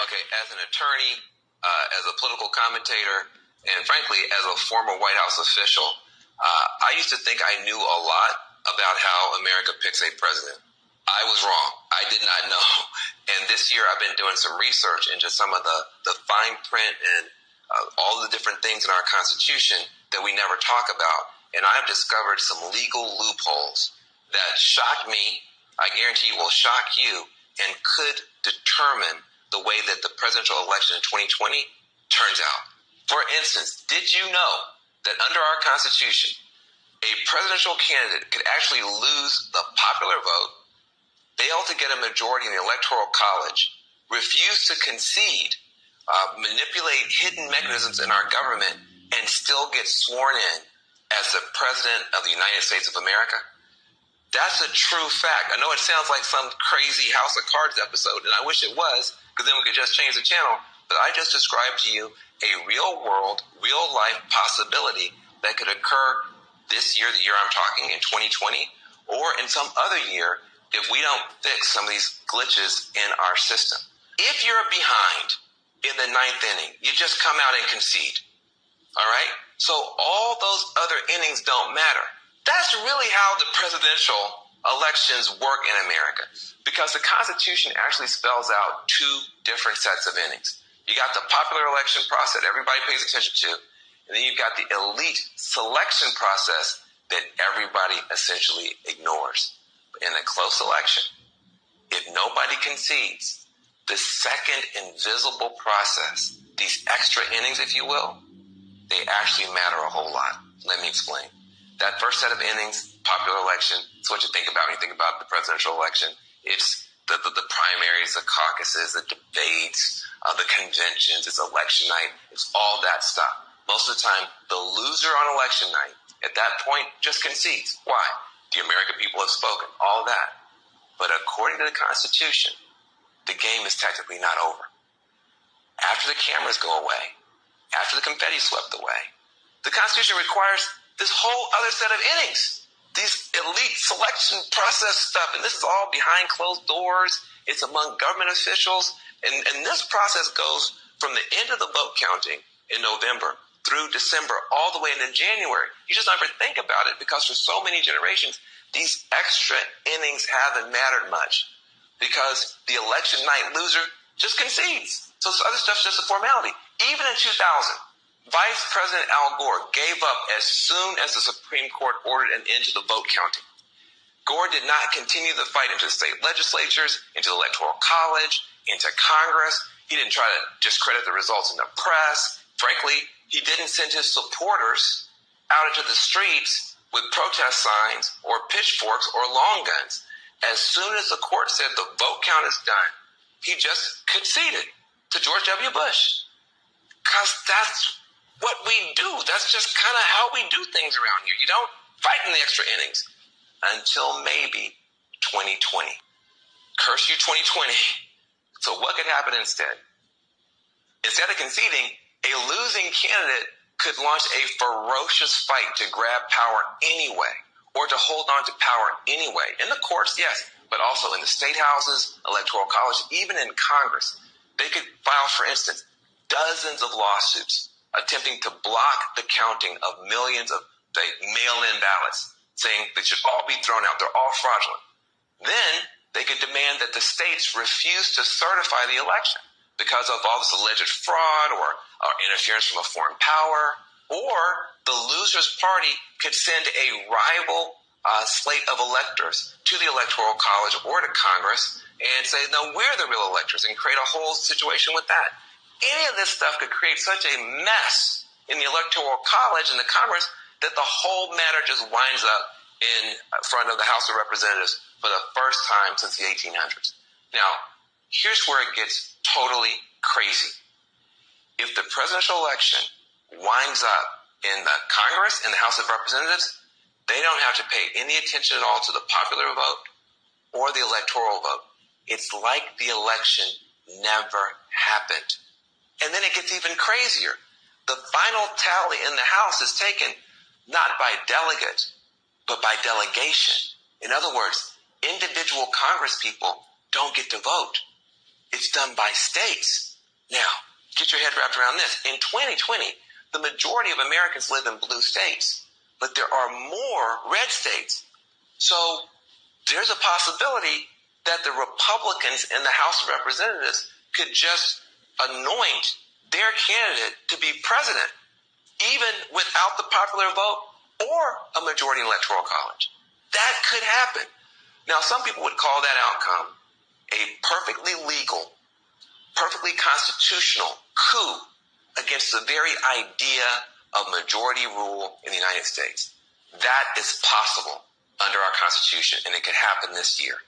Okay, as an attorney, as a political commentator, and frankly, as a former White House official, I used to think I knew a lot about how America picks a president. I was wrong. I did not know. And this year I've been doing some research into some of the fine print and all the different things in our Constitution that we never talk about. And I've discovered some legal loopholes that shock me, I guarantee will shock you, and could determine the way that the presidential election in 2020 turns out. For instance, did you know that under our Constitution, a presidential candidate could actually lose the popular vote, fail to get a majority in the Electoral College, refuse to concede, manipulate hidden mechanisms in our government, and still get sworn in as the President of the United States of America? That's a true fact. I know it sounds like some crazy House of Cards episode, and I wish it was, because then we could just change the channel. But I just described to you a real-world, real-life possibility that could occur this year, the year I'm talking, in 2020, or in some other year if we don't fix some of these glitches in our system. If you're behind in the ninth inning, you just come out and concede. All right? So all those other innings don't matter. That's really how the presidential elections work in America, because the Constitution actually spells out two different sets of innings. You got the popular election process everybody pays attention to, and then you've got the elite selection process that everybody essentially ignores. In a close election, if nobody concedes, the second invisible process, these extra innings, if you will, they actually matter a whole lot. Let me explain. That first set of innings, popular election, it's what you think about when you think about the presidential election. It's the primaries, the caucuses, the debates, the conventions, it's election night, it's all that stuff. Most of the time, the loser on election night, at that point, just concedes. Why? The American people have spoken, all that. But according to the Constitution, the game is technically not over. After the cameras go away, after the confetti swept away, the Constitution requires this whole other set of innings, these elite selection process stuff, and this is all behind closed doors. It's among government officials, and this process goes from the end of the vote counting in November through December, all the way into January. You just never think about it, because for so many generations, these extra innings haven't mattered much, because the election night loser just concedes. So this other stuff's just a formality. Even in 2000, Vice President Al Gore gave up as soon as the Supreme Court ordered an end to the vote counting. Gore did not continue the fight into the state legislatures, into the Electoral College, into Congress. He didn't try to discredit the results in the press. Frankly, he didn't send his supporters out into the streets with protest signs or pitchforks or long guns. As soon as the court said the vote count is done, he just conceded to George W. Bush. Because that's what we do. That's just kind of how we do things around here. You don't fight in the extra innings until maybe 2020. Curse you, 2020. So what could happen instead? Instead of conceding, a losing candidate could launch a ferocious fight to grab power anyway, or to hold on to power anyway. In the courts, yes, but also in the state houses, Electoral College, even in Congress. They could file, for instance, dozens of lawsuits attempting to block the counting of millions of mail-in ballots, saying they should all be thrown out. They're all fraudulent. Then they could demand that the states refuse to certify the election because of all this alleged fraud or interference from a foreign power. Or the loser's party could send a rival slate of electors to the Electoral College or to Congress and say, no, we're the real electors, and create a whole situation with that. Any of this stuff could create such a mess in the Electoral College and the Congress that the whole matter just winds up in front of the House of Representatives for the first time since the 1800s. Now, here's where it gets totally crazy. If the presidential election winds up in the Congress and the House of Representatives, they don't have to pay any attention at all to the popular vote or the electoral vote. It's like the election never happened. And then it gets even crazier. The final tally in the House is taken not by delegate, but by delegation. In other words, individual Congress people don't get to vote. It's done by states. Now, get your head wrapped around this. In 2020, the majority of Americans live in blue states, but there are more red states. So there's a possibility that the Republicans in the House of Representatives could just anoint their candidate to be president, even without the popular vote or a majority electoral college. That could happen. Now, some people would call that outcome a perfectly legal, perfectly constitutional coup against the very idea of majority rule in the United States. That is possible under our Constitution, and it could happen this year.